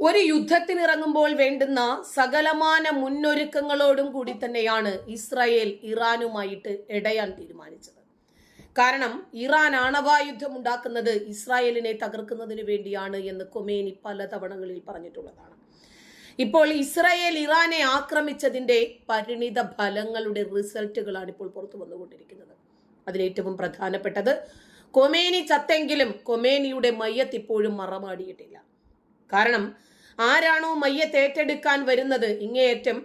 ഒരു യുദ്ധത്തിനിറങ്ങുമ്പോൾ വേണ്ടുന്ന സകലമാന മുന്നൊരുക്കങ്ങളോടും കൂടി തന്നെയാണ് ഇസ്രായേൽ ഇറാനുമായിട്ട് ഇടയാൻ തീരുമാനിച്ചത്. കാരണം ഇറാൻ ആണവായുദ്ധം ഉണ്ടാക്കുന്നത് ഇസ്രായേലിനെ തകർക്കുന്നതിന് വേണ്ടിയാണ് എന്ന് ഖൊമേനി പല തവണകളിൽ പറഞ്ഞിട്ടുള്ളതാണ്. ഇപ്പോൾ ഇസ്രായേൽ ഇറാനെ ആക്രമിച്ചതിന്റെ പരിണിത ഫലങ്ങളുടെ റിസൾട്ടുകളാണ് ഇപ്പോൾ പുറത്തു വന്നുകൊണ്ടിരിക്കുന്നത്. അതിലേറ്റവും പ്രധാനപ്പെട്ടത് ഖൊമേനി ചത്തെങ്കിലും ഖൊമേനിയുടെ മയ്യത്ത് ഇപ്പോഴും മറമാടിയിട്ടില്ല. കാരണം ആരാണോ മയ്യത്ത് ഏറ്റെടുക്കാൻ വരുന്നത്, ഇങ്ങേയറ്റം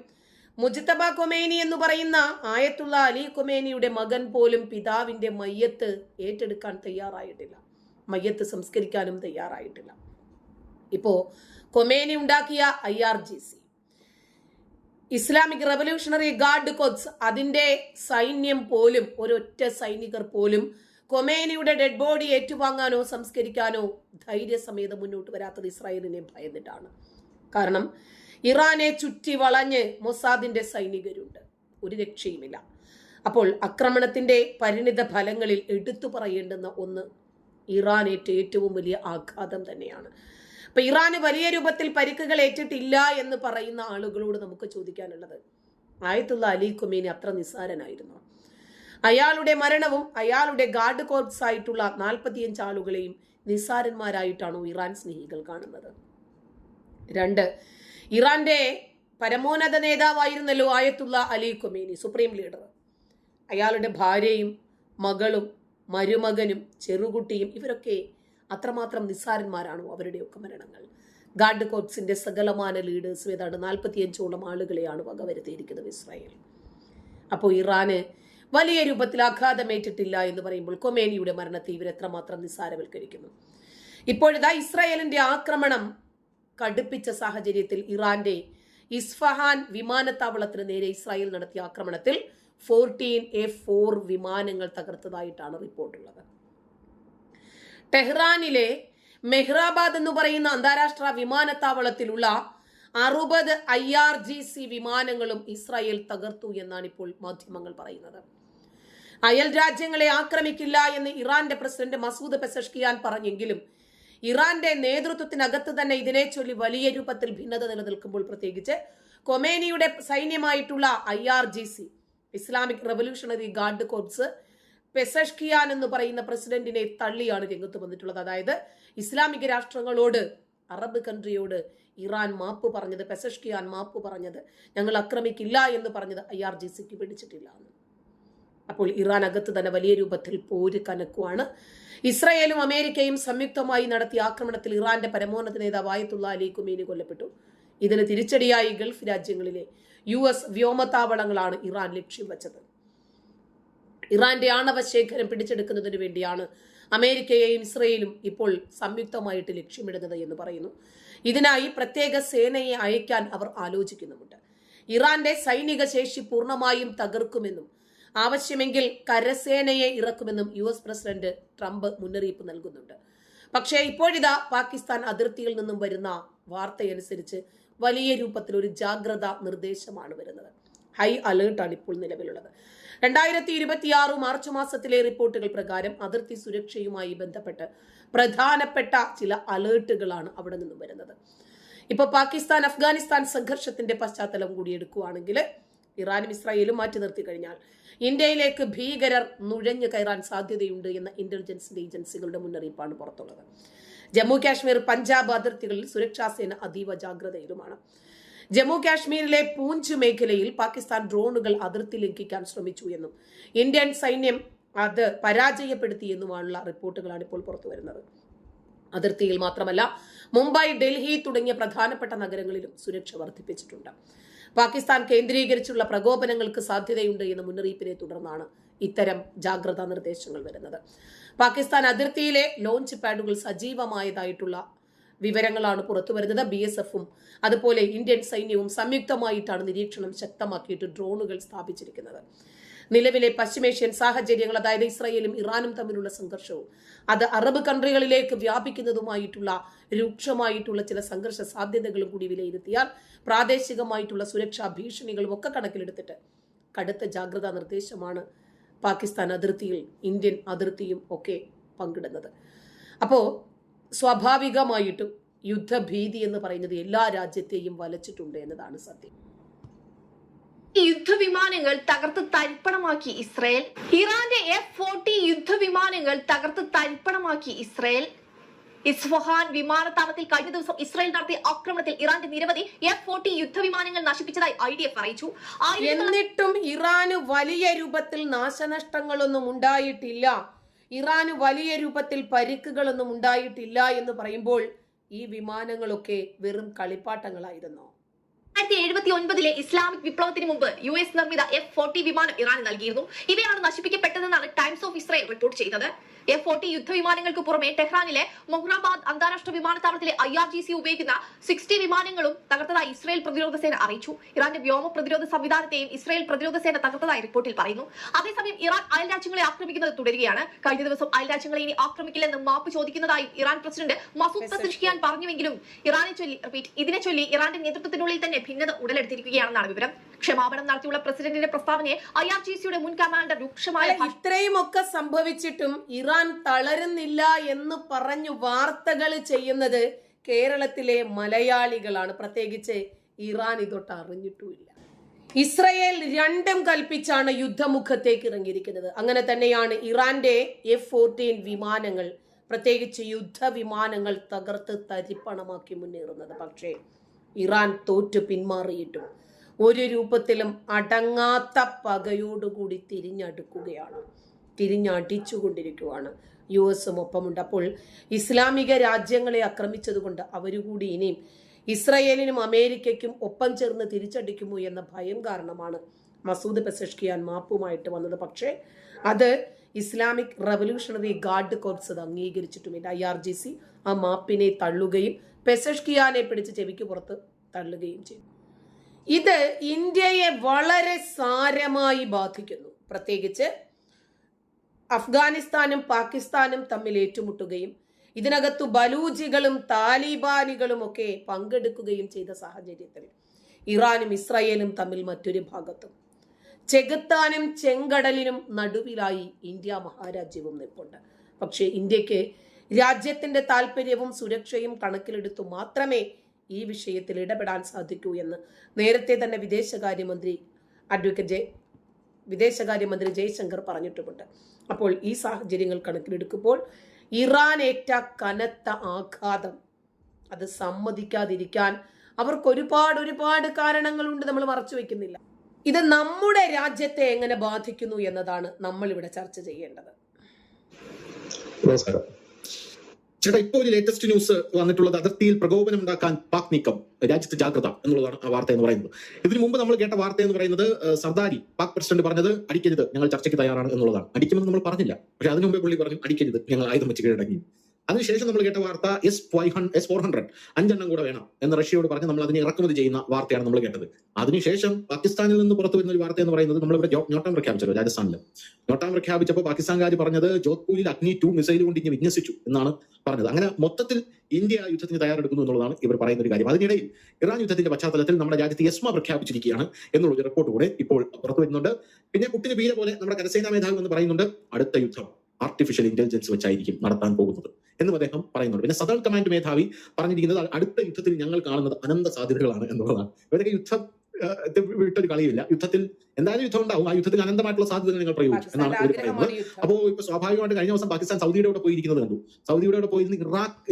മുജ്തബ ഖൊമേനി എന്ന് പറയുന്ന ആയത്തുള്ള അലി ഖൊമേനിയുടെ മകൻ പോലും പിതാവിന്റെ മയ്യത്ത് ഏറ്റെടുക്കാൻ തയ്യാറായിട്ടില്ല, മയ്യത്ത് സംസ്കരിക്കാനും തയ്യാറായിട്ടില്ല. ഇപ്പോ ഖൊമേനി ഉണ്ടാക്കിയ IRGC, Islamic revolutionary guard corps, അതിന്റെ സൈന്യം പോലും, ഒരൊറ്റ സൈനികർ പോലും ഖൊമേനിയുടെ ഡെഡ് ബോഡി ഏറ്റുവാങ്ങാനോ സംസ്കരിക്കാനോ ധൈര്യസമേതം മുന്നോട്ട് വരാത്തത് ഇസ്രായേലിനെ ഭയന്നിട്ടാണ്. കാരണം ഇറാനെ ചുറ്റി വളഞ്ഞ് മൊസാദിന്റെ സൈനികരുണ്ട്, ഒരു രക്ഷയുമില്ല. അപ്പോൾ ആക്രമണത്തിന്റെ പരിണിത ഫലങ്ങളിൽ എടുത്തു പറയേണ്ടുന്ന ഒന്ന് ഇറാനേറ്റ ഏറ്റവും വലിയ ആഘാതം തന്നെയാണ്. അപ്പൊ ഇറാന് വലിയ രൂപത്തിൽ പരിക്കുകൾ ഏറ്റിട്ടില്ല എന്ന് പറയുന്ന ആളുകളോട് നമുക്ക് ചോദിക്കാനുള്ളത്, ആയത്തുള്ള അലി ഖൊമേനി അത്ര നിസ്സാരനായിരുന്നു? അയാളുടെ മരണവും അയാളുടെ ഗാർഡ് കോർപ്സ് ആയിട്ടുള്ള 45 ആളുകളെയും നിസ്സാരന്മാരായിട്ടാണോ ഇറാൻ സ്നേഹികൾ കാണുന്നത്? 2, ഇറാന്റെ പരമോന്നത നേതാവായിരുന്നല്ലോ ആയത്തുള്ള അലി ഖൊമേനി, സുപ്രീം ലീഡർ. അയാളുടെ ഭാര്യയും മകളും മരുമകനും ചെറുകുട്ടിയും ഇവരൊക്കെ അത്രമാത്രം നിസ്സാരന്മാരാണോ? അവരുടെയൊക്കെ മരണങ്ങൾ ഗാർഡ് കോർപ്സിന്റെ സകലമാന ലീഡേഴ്സും ഏതാണ്ട് 45ഓളം ആളുകളെയാണ് വകവരുത്തിയിരിക്കുന്നത് ഇസ്രായേൽ. അപ്പോൾ ഇറാന് വലിയ രൂപത്തിൽ ആഘാതമേറ്റിട്ടില്ല എന്ന് പറയുമ്പോൾ ഖൊമേനിയുടെ മരണത്തെ ഇവർ എത്രമാത്രം നിസ്സാരവൽക്കരിക്കുന്നു. ഇപ്പോഴിതാ ഇസ്രായേലിന്റെ ആക്രമണം കടുപ്പിച്ച സാഹചര്യത്തിൽ ഇറാന്റെ ഇസ്ഫഹാൻ വിമാനത്താവളത്തിന് നേരെ ഇസ്രായേൽ നടത്തിയ ആക്രമണത്തിൽ 14 F4 വിമാനങ്ങൾ തകർത്തതായിട്ടാണ് റിപ്പോർട്ടുള്ളത്. ടെഹ്റാനിലെ മെഹ്റാബാദ് എന്ന് പറയുന്ന അന്താരാഷ്ട്ര വിമാനത്താവളത്തിലുള്ള 60 IRGC വിമാനങ്ങളും ഇസ്രായേൽ തകർത്തു എന്നാണ് ഇപ്പോൾ മാധ്യമങ്ങൾ പറയുന്നത്. അയൽ രാജ്യങ്ങളെ ആക്രമിക്കില്ല എന്ന് ഇറാന്റെ പ്രസിഡന്റ് മസൂദ് പെസഷ്കിയാൻ പറഞ്ഞെങ്കിലും ഇറാന്റെ നേതൃത്വത്തിനകത്ത് തന്നെ ഇതിനെ ചൊല്ലി വലിയ രൂപത്തിൽ ഭിന്നത നിലനിൽക്കുമ്പോൾ, പ്രത്യേകിച്ച് ഖൊമേനിയുടെ സൈന്യമായിട്ടുള്ള IRGC, Islamic revolutionary guard corps, Pezeshkian എന്ന് പറയുന്ന പ്രസിഡന്റിനെ തള്ളിയാണ് രംഗത്ത് വന്നിട്ടുള്ളത്. അതായത് ഇസ്ലാമിക രാഷ്ട്രങ്ങളോട്, അറബ് കൺട്രിയോട് ഇറാൻ മാപ്പ് പറഞ്ഞത്, പെസഷ്കിയാൻ മാപ്പ് പറഞ്ഞത്, ഞങ്ങൾ ആക്രമിക്കില്ല എന്ന് പറഞ്ഞത് IRGCക്ക് പിടിച്ചിട്ടില്ല എന്ന്. അപ്പോൾ ഇറാൻ അകത്ത് തന്നെ വലിയ രൂപത്തിൽ പോര് കനക്കുവാണ്. ഇസ്രായേലും അമേരിക്കയും സംയുക്തമായി നടത്തിയ ആക്രമണത്തിൽ ഇറാന്റെ പരമോന്നത നേതാവ് ആയത്തുള്ള അലി ഖൊമേനി കൊല്ലപ്പെട്ടു. ഇതിന് തിരിച്ചടിയായി ഗൾഫ് രാജ്യങ്ങളിലെ US വ്യോമത്താവളങ്ങളാണ് ഇറാൻ ലക്ഷ്യം വെച്ചത്. ഇറാന്റെ ആണവ ശേഖരം പിടിച്ചെടുക്കുന്നതിന് വേണ്ടിയാണ് അമേരിക്കയെയും ഇസ്രയേലും ഇപ്പോൾ സംയുക്തമായിട്ട് ലക്ഷ്യമിടുന്നത് എന്ന് പറയുന്നു. ഇതിനായി പ്രത്യേക സേനയെ അയക്കാൻ അവർ ആലോചിക്കുന്നുമുണ്ട്. ഇറാന്റെ സൈനിക ശേഷി പൂർണ്ണമായും തകർക്കുമെന്നും ആവശ്യമെങ്കിൽ കരസേനയെ ഇറക്കുമെന്നും US പ്രസിഡന്റ് ട്രംപ് മുന്നറിയിപ്പ് നൽകുന്നുണ്ട്. പക്ഷേ ഇപ്പോഴിതാ പാകിസ്ഥാൻ അതിർത്തിയിൽ നിന്നും വരുന്ന വാർത്തയനുസരിച്ച് വലിയ രൂപത്തിൽ ഒരു ജാഗ്രതാ നിർദ്ദേശമാണ് വരുന്നത്. ഹൈ അലേർട്ടാണ് ഇപ്പോൾ നിലവിലുള്ളത്. 2026 മാർച്ച് മാസത്തിലെ റിപ്പോർട്ടുകൾ പ്രകാരം അതിർത്തി സുരക്ഷയുമായി ബന്ധപ്പെട്ട് പ്രധാനപ്പെട്ട ചില അലേർട്ടുകളാണ് അവിടെ നിന്നും വരുന്നത്. ഇപ്പൊ പാകിസ്ഥാൻ അഫ്ഗാനിസ്ഥാൻ സംഘർഷത്തിന്റെ പശ്ചാത്തലം കൂടി എടുക്കുകയാണെങ്കിൽ ഇറാനും ഇസ്രായേലും മാറ്റി നിർത്തി കഴിഞ്ഞാൽ ഇന്ത്യയിലേക്ക് ഭീകരർ നുഴഞ്ഞു കയറാൻ സാധ്യതയുണ്ട് എന്ന ഇന്റലിജൻസ് ഏജൻസികളുടെ മുന്നറിയിപ്പാണ് പുറത്തുള്ളത്. ജമ്മു കാശ്മീർ പഞ്ചാബ് അതിർത്തികളിൽ സുരക്ഷാ സേന അതീവ ജാഗ്രതയിലുമാണ്. ജമ്മു കാശ്മീരിലെ പൂഞ്ച് മേഖലയിൽ പാകിസ്ഥാൻ ഡ്രോണുകൾ അതിർത്തി ലംഘിക്കാൻ ശ്രമിച്ചു എന്നും ഇന്ത്യൻ സൈന്യം അത് പരാജയപ്പെടുത്തിയെന്നുമാണുള്ള റിപ്പോർട്ടുകളാണ് ഇപ്പോൾ പുറത്തു വരുന്നത്. അതിർത്തിയിൽ മാത്രമല്ല, മുംബൈ, ഡൽഹി തുടങ്ങിയ പ്രധാനപ്പെട്ട നഗരങ്ങളിലും സുരക്ഷ വർദ്ധിപ്പിച്ചിട്ടുണ്ട്. പാകിസ്ഥാൻ കേന്ദ്രീകരിച്ചുള്ള പ്രകോപനങ്ങൾക്ക് സാധ്യതയുണ്ട് എന്ന മുന്നറിയിപ്പിനെ തുടർന്നാണ് ഇത്തരം ജാഗ്രതാ നിർദ്ദേശങ്ങൾ വരുന്നത്. പാകിസ്ഥാൻ അതിർത്തിയിലെ ലോഞ്ച് പാഡുകൾ സജീവമായതായിട്ടുള്ള വിവരങ്ങളാണ് പുറത്തു വരുന്നത്. BSFും അതുപോലെ ഇന്ത്യൻ സൈന്യവും സംയുക്തമായിട്ടാണ് നിരീക്ഷണം ശക്തമാക്കിയിട്ട് ഡ്രോണുകൾ സ്ഥാപിച്ചിരിക്കുന്നത്. നിലവിലെ പശ്ചിമേഷ്യൻ സാഹചര്യങ്ങൾ, അതായത് ഇസ്രായേലും ഇറാനും തമ്മിലുള്ള സംഘർഷവും അത് അറബ് കൺട്രികളിലേക്ക് വ്യാപിക്കുന്നതുമായിട്ടുള്ള രൂക്ഷമായിട്ടുള്ള ചില സംഘർഷ സാധ്യതകളും കൂടി വിലയിരുത്തിയാൽ പ്രാദേശികമായിട്ടുള്ള സുരക്ഷാ ഭീഷണികളും ഒക്കെ കണക്കിലെടുത്തിട്ട് കടുത്ത ജാഗ്രതാ നിർദ്ദേശമാണ് പാകിസ്ഥാൻ അതിർത്തിയിൽ ഇന്ത്യൻ അതിർത്തിയും ഒക്കെ പങ്കിടുന്നത്. അപ്പോൾ സ്വാഭാവികമായിട്ടും യുദ്ധഭീതി എന്ന് പറയുന്നത് എല്ലാ രാജ്യത്തെയും വലച്ചിട്ടുണ്ട് എന്നതാണ് സത്യം. യുദ്ധവിമാനങ്ങൾ തകർത്ത് തരിപ്പണമാക്കി ഇസ്രായേൽ. ഇറാന്റെ F-40 യുദ്ധവിമാനങ്ങൾ തകർത്ത് തരിപ്പണമാക്കി ഇസ്രായേൽ. ഇസ്ഫഹാൻ വിമാനത്താവളത്തിൽ കഴിഞ്ഞ ദിവസം ഇസ്രായേൽ നടത്തിയ ആക്രമണത്തിൽ ഇറാന്റെ നിരവധി F-40 യുദ്ധവിമാനങ്ങൾ നശിപ്പിച്ചതായി IDF അറിയിച്ചു. എന്നിട്ടും ഇറാന് വലിയ രൂപത്തിൽ നാശനഷ്ടങ്ങളൊന്നും ഉണ്ടായിട്ടില്ല, ഇറാന് വലിയ രൂപത്തിൽ പരിക്കുകളൊന്നും ഉണ്ടായിട്ടില്ല എന്ന് പറയുമ്പോൾ ഈ വിമാനങ്ങളൊക്കെ വെറും കളിപ്പാട്ടങ്ങളായിരുന്നു. 1979 ഇസ്ലാമിക് വിപ്ലവത്തിന് മുമ്പ് US നിർമ്മിത F-40 വിമാനം ഇറാൻ നൽകിയിരുന്നു. ഇവയാണ് നശിപ്പിക്കപ്പെട്ടതെന്നാണ് ടൈംസ് ഓഫ് ഇസ്രായേൽ റിപ്പോർട്ട് ചെയ്തത്. F-40 യുദ്ധവിമാനങ്ങൾക്ക് പുറമെ ടെഹ്റാനിലെ മൊഹ്റാബാദ് അന്താരാഷ്ട്ര വിമാനത്താവളത്തിലെ IRGC ഉപയോഗിക്കുന്ന 60 വിമാനങ്ങളും തകർത്തതായി ഇസ്രായേൽ പ്രതിരോധ സേന അറിയിച്ചു. ഇറാന്റെ വ്യോമ പ്രതിരോധ സംവിധാനത്തെയും ഇസ്രായേൽ പ്രതിരോധ സേന തകർത്തതായി റിപ്പോർട്ടിൽ പറയുന്നു. അതേസമയം ഇറാൻ അയൽ രാജ്യങ്ങളെ ആക്രമിക്കുന്നത് തുടരുകയാണ്. കഴിഞ്ഞ ദിവസം അയൽ രാജ്യങ്ങളെ ഇനി ആക്രമിക്കില്ലെന്ന് മാപ്പ് ചോദിക്കുന്നതായി ഇറാൻ പ്രസിഡന്റ് മസൂദ് പെസഷ്കിയാൻ പറഞ്ഞുവെങ്കിലും ഇതിനെ ചൊല്ലി ഇറാന്റെ നേതൃത്വത്തിനുള്ളിൽ തന്നെ ഭിന്നത ഉടലെടുത്തിരിക്കുകയാണെന്നാണ് വിവരം. ക്ഷമാപണം നടത്തിയുള്ള പ്രസിഡന്റിന്റെ പ്രസ്താവനയെ IRGCയുടെ മുൻ കമാൻഡർ രൂക്ഷമായ ഇത്രയും ഒക്കെ സംഭവിച്ചിട്ടും ഇറാൻ തളരുന്നില്ല എന്ന് പറഞ്ഞു വാർത്തകൾ ചെയ്യുന്നത് കേരളത്തിലെ മലയാളികളാണ്. പ്രത്യേകിച്ച് ഇറാൻ ഇതൊട്ട് അറിഞ്ഞിട്ടുമില്ല. ഇസ്രയേൽ രണ്ടും കൽപ്പിച്ചാണ് യുദ്ധമുഖത്തേക്ക് ഇറങ്ങിയിരിക്കുന്നത്. അങ്ങനെ തന്നെയാണ് ഇറാന്റെ F-14 വിമാനങ്ങൾ, പ്രത്യേകിച്ച് യുദ്ധവിമാനങ്ങൾ തകർത്ത് തരിപ്പണമാക്കി മുന്നേറുന്നത്. പക്ഷേ ഇറാൻ തോറ്റു പിന്മാറിയിട്ടും ഒരു രൂപത്തിലും അടങ്ങാത്ത പകയോടുകൂടി തിരിഞ്ഞടിച്ചുകൊണ്ടിരിക്കുകയാണ്. US ഒപ്പമുണ്ട്. അപ്പോൾ ഇസ്ലാമിക രാജ്യങ്ങളെ ആക്രമിച്ചതുകൊണ്ട് അവരുകൂടി ഇനിയും ഇസ്രയേലിനും അമേരിക്കയ്ക്കും ഒപ്പം ചേർന്ന് തിരിച്ചടിക്കുമോ എന്ന ഭയം കാരണമാണ് മസൂദ് പെസഷ്കിയാൻ മാപ്പുമായിട്ട് വന്നത്. പക്ഷേ അത് ഇസ്ലാമിക് റവല്യൂഷണറി ഗാർഡ് കോർപ്സ് അത് അംഗീകരിച്ചിട്ടുമില്ല. IRGC ആ മാപ്പിനെ തള്ളുകയും പെസഷ്കിയാനെ പിടിച്ച് ചെവിക്ക് പുറത്ത് തള്ളുകയും ചെയ്തു. ഇത് ഇന്ത്യയെ വളരെ സാരമായി ബാധിക്കുന്നു. പ്രത്യേകിച്ച് അഫ്ഗാനിസ്ഥാനും പാകിസ്ഥാനും തമ്മിൽ ഏറ്റുമുട്ടുകയും ഇതിനകത്തു ബലൂജികളും താലിബാനികളും ഒക്കെ പങ്കെടുക്കുകയും ചെയ്ത സാഹചര്യത്തിൽ ഇറാനും ഇസ്രായേലും തമ്മിൽ മറ്റൊരു ഭാഗത്തും ചെകുത്താനും ചെങ്കടലിനും നടുവിലായി ഇന്ത്യ മഹാരാജ്യവും നിൽപ്പുണ്ട്. പക്ഷേ ഇന്ത്യക്ക് രാജ്യത്തിന്റെ താല്പര്യവും സുരക്ഷയും കണക്കിലെടുത്തു മാത്രമേ ഈ വിഷയത്തിൽ ഇടപെടാൻ സാധിക്കൂ എന്ന് നേരത്തെ തന്നെ വിദേശകാര്യമന്ത്രി ജയശങ്കർ പറഞ്ഞിട്ടുമുണ്ട്. അപ്പോൾ ഈ സാഹചര്യങ്ങൾ കണക്കിലെടുക്കുമ്പോൾ ഇറാൻ ഏറ്റ കനത്ത ആഘാതം അത് സമ്മതിക്കാതിരിക്കാൻ അവർക്ക് ഒരുപാട് കാരണങ്ങളുണ്ട്, നമ്മൾ മറച്ചു വെക്കുന്നില്ല. ഇത് നമ്മുടെ രാജ്യത്തെ എങ്ങനെ ബാധിക്കുന്നു എന്നതാണ് നമ്മൾ ഇവിടെ ചർച്ച ചെയ്യേണ്ടത്. ചേട്ടാ, ഇപ്പോൾ ഒരു ലേറ്റസ്റ്റ് ന്യൂസ് വന്നിട്ടുള്ളത് അതിർത്തിയിൽ പ്രകോപനം ഉണ്ടാക്കാൻ പാക് നീക്കം, രാജ്യത്ത് ജാഗ്രത എന്നുള്ളതാണ് ആ വാർത്ത എന്ന് പറയുന്നത്. ഇതിനു മുമ്പ് നമ്മൾ കേട്ട വാർത്ത എന്ന് പറയുന്നത് സർദാരി പാക് പ്രസിഡന്റ് പറഞ്ഞത് അടിക്കരുത്, ഞങ്ങൾ ചർച്ചയ്ക്ക് തയ്യാറാണ് എന്നുള്ളതാണ്. അടിക്കുമെന്ന് നമ്മൾ പറഞ്ഞില്ല, പക്ഷെ അതിനു മുമ്പേ പുള്ളി പറഞ്ഞു അടിക്കരുത്, ഞങ്ങൾ ആയുധം വെച്ച് കീഴടങ്ങി. അതിനുശേഷം നമ്മൾ കേട്ട വാർത്ത S-400 5 കൂടെ വേണം എന്ന് റഷ്യയോട് പറഞ്ഞ് നമ്മൾ അതിനെ ഇറക്കുമതി ചെയ്യുന്ന വാർത്തയാണ് നമ്മൾ കേട്ടത്. അതിനുശേഷം പാകിസ്ഥാനിൽ നിന്ന് പുറത്തു വരുന്ന ഒരു വാർത്ത എന്ന് പറയുന്നത് നമ്മളിവിടെ നോട്ടാം പ്രഖ്യാപിച്ചല്ലോ രാജസ്ഥാനിൽ. നോട്ടാം പ്രഖ്യാപിച്ചപ്പോൾ പാകിസ്ഥാൻകാർ പറഞ്ഞത് ജോധ്പൂരിൽ അഗ്നി 2 മിസൈൽ കൊണ്ട് ഇന്ത്യ വിന്യസിച്ചു എന്നാണ് പറഞ്ഞത്. അങ്ങനെ മൊത്തത്തിൽ ഇന്ത്യ യുദ്ധത്തിന് തയ്യാറെടുക്കുന്നു എന്നുള്ളതാണ് ഇവർ പറയുന്ന ഒരു കാര്യം. അതിനിടയിൽ ഇറാൻ യുദ്ധത്തിന്റെ പശ്ചാത്തലത്തിൽ നമ്മുടെ രാജ്യത്ത് യസ്മ പ്രഖ്യാപിച്ചിരിക്കുകയാണ് എന്നുള്ളൊരു റിപ്പോർട്ട് കൂടെ ഇപ്പോൾ പുറത്തു വരുന്നുണ്ട്. പിന്നെ പുട്ടിന് ബീര പോലെ നമ്മുടെ കരസേനാ മേധാവി എന്ന് പറയുന്നുണ്ട് അടുത്ത യുദ്ധം ആർട്ടിഫിഷ്യൽ ഇന്റലിജൻസ് വെച്ചായിരിക്കും നടത്താൻ പോകുന്നത് എന്നും അദ്ദേഹം പറയുന്നുണ്ട്. പിന്നെ സദേൺ കമാൻഡ് മേധാവി പറഞ്ഞിരിക്കുന്നത് അടുത്ത യുദ്ധത്തിൽ ഞങ്ങൾ കാണുന്നത് അനന്ത സാധ്യതകളാണ് എന്നുള്ളതാണ്. ഇവരൊക്കെ യുദ്ധം വിട്ടൊരു കളിയില്ല. യുദ്ധത്തിൽ എന്തായാലും യുദ്ധം ഉണ്ടാവും, ആ യുദ്ധത്തിൽ അനന്തമായിട്ടുള്ള സാധ്യതകൾ നിങ്ങൾ പ്രയോഗിച്ചു എന്നാണ് ഇവർ പറയുന്നത്. അപ്പോൾ ഇപ്പൊ സ്വാഭാവികമായിട്ട് കഴിഞ്ഞ ദിവസം പാകിസ്ഥാൻ സൗദിയുടെ കൂടെ പോയിരിക്കുന്നത് കണ്ടു. സൗദിയുടെ കൂടെ പോയിരുന്ന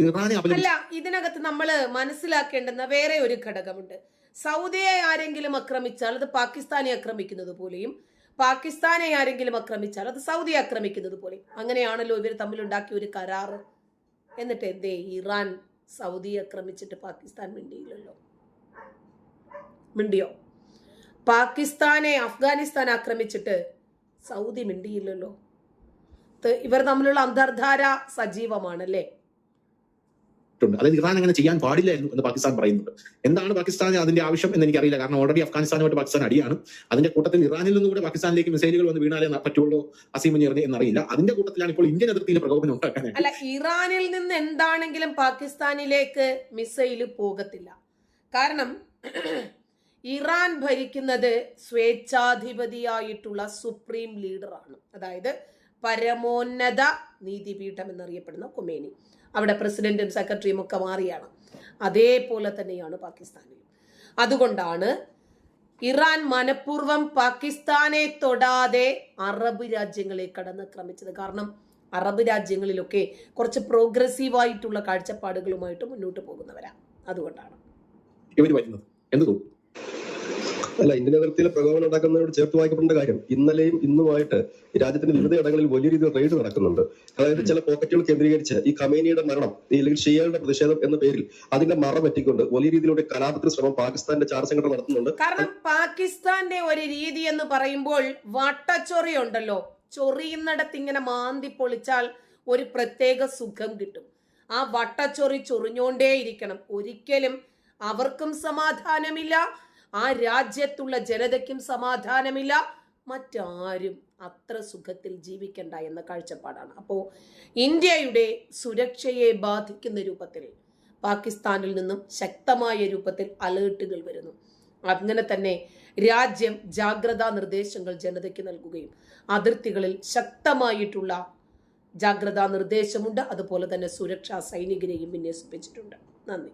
ഇറാനെ അല്ല, ഇതിനകത്ത് നമ്മൾ മനസ്സിലാക്കേണ്ടുന്ന വേറെ ഒരു ഘടകമുണ്ട്. സൗദിയെ ആരെങ്കിലും ആക്രമിച്ചാൽ അത് പാകിസ്ഥാനെ ആക്രമിക്കുന്നത് പോലെയും പാകിസ്ഥാനെ ആരെങ്കിലും ആക്രമിച്ചാൽ അത് സൗദി ആക്രമിക്കുന്നത് പോലെയും അങ്ങനെയാണല്ലോ ഇവർ തമ്മിലുണ്ടാക്കിയ ഒരു കരാറ്. എന്നിട്ട് എന്തേ ഇറാൻ സൗദിയെ ആക്രമിച്ചിട്ട് പാകിസ്ഥാൻ മിണ്ടിയോ? പാകിസ്ഥാനെ അഫ്ഗാനിസ്ഥാൻ ആക്രമിച്ചിട്ട് സൗദി മിണ്ടിയില്ലല്ലോ. ഇവർ തമ്മിലുള്ള അന്തർധാര സജീവമാണല്ലേ. അതായത് ഇറാൻ അങ്ങനെ ചെയ്യാൻ പാടില്ലായിരുന്നു എന്ന് പാകിസ്ഥാൻ പറയുന്നുണ്ട്. എന്താണ് പാകിസ്ഥാൻ അതിന്റെ ആവശ്യം എന്ന് എനിക്കറിയില്ല. കാരണം ഓൾറെഡി അഫ്ഗാനിസ്ഥാനുമായിട്ട് പാകിസ്ഥാൻ അടിയാണ്. അതിന്റെ കൂട്ടത്തിൽ ഇറാനിൽ നിന്നുകൂടെ പാകിസ്ഥാനിലേക്ക് മിസൈലുകൾ വന്ന് വീണാലേ പറ്റുള്ളൂ അസീമുഞ്ഞിറിന് എന്നറിയില്ല. അതിന്റെ കൂട്ടത്തിലാണ് ഇപ്പോൾ ഇന്ത്യൻ അതിർത്തിയിൽ പ്രകോപനം ഉണ്ടാക്കാൻ. അല്ല, ഇറാനിൽ നിന്ന് എന്താണെങ്കിലും പാകിസ്ഥാനിലേക്ക് മിസൈല് പോകത്തില്ല. കാരണം ഇറാൻ ഭരിക്കുന്നത് സ്വേച്ഛാധിപതിയായിട്ടുള്ള സുപ്രീം ലീഡറാണ്. അതായത് പരമോന്നത നീതിപീഠം എന്നറിയപ്പെടുന്ന ഖൊമേനി. അവിടെ പ്രസിഡന്റും സെക്രട്ടറിയും ഒക്കെ മാറിയാണ്. അതേപോലെ തന്നെയാണ് പാകിസ്ഥാനിൽ. അതുകൊണ്ടാണ് ഇറാൻ മനഃപൂർവ്വം പാകിസ്ഥാനെ തൊടാതെ അറബ് രാജ്യങ്ങളെ കടന്നാക്രമിച്ചത്. കാരണം അറബ് രാജ്യങ്ങളിലൊക്കെ കുറച്ച് പ്രോഗ്രസീവായിട്ടുള്ള കാഴ്ചപ്പാടുകളുമായിട്ട് മുന്നോട്ട് പോകുന്നവരാണ്. അതുകൊണ്ടാണ് ഇവർ വരുന്നത് എന്ന് തോന്നുന്നു. അല്ല, ഇന്ത്യൻ അതിർത്തിയിൽ പ്രകോപനം ഉണ്ടാക്കുന്നതിനോട് ചേർത്ത് വായിക്കപ്പെടേണ്ട കാര്യം ഇന്നലെയും ഇന്നുമായിട്ട് രാജ്യത്തിന്റെ വിവിധയിടങ്ങളിൽ വലിയ രീതിയിൽ റെയ്ഡ് നടക്കുന്നുണ്ട്. അതായത് ചില പോക്കറ്റുകൾ കേന്ദ്രീകരിച്ച് ഈ ഖമേനിയുടെ മരണം അല്ലെങ്കിൽ ഷിയയുടെ പ്രതിഷേധം എന്ന പേരിൽ അതിന്റെ മറ പറ്റിക്കൊണ്ട് വലിയ രീതിയിലൂടെ കലാപത്തിന് ശ്രമം പാകിസ്ഥാന്റെ ചാര സംഘടന നടത്തുന്നുണ്ട്. കാരണം പാകിസ്ഥാന്റെ ഒരു രീതി എന്ന് പറയുമ്പോൾ വട്ടച്ചൊറി ഉണ്ടല്ലോ, ചൊറിയുന്നിടത്ത് ഇങ്ങനെ മാന്തി പൊളിച്ചാൽ ഒരു പ്രത്യേക സുഖം കിട്ടും. ആ വട്ടച്ചൊറി ചൊറിഞ്ഞോണ്ടേയിരിക്കണം. ഒരിക്കലും അവർക്കും സമാധാനമില്ല, ആ രാജ്യത്തുള്ള ജനതയ്ക്കും സമാധാനമില്ല, മറ്റാരും അത്ര സുഖത്തിൽ ജീവിക്കണ്ട എന്ന കാഴ്ചപ്പാടാണ്. അപ്പോൾ ഇന്ത്യയുടെ സുരക്ഷയെ ബാധിക്കുന്ന രൂപത്തിൽ പാകിസ്ഥാനിൽ നിന്നും ശക്തമായ രൂപത്തിൽ അലേർട്ടുകൾ വരുന്നു. അങ്ങനെ തന്നെ രാജ്യം ജാഗ്രതാ നിർദ്ദേശങ്ങൾ ജനതയ്ക്ക് നൽകുകയും അതിർത്തികളിൽ ശക്തമായിട്ടുള്ള ജാഗ്രതാ നിർദ്ദേശമുണ്ട്. അതുപോലെ തന്നെ സുരക്ഷാ സൈനികരെയും വിന്യസിപ്പിച്ചിട്ടുണ്ട്. നന്ദി.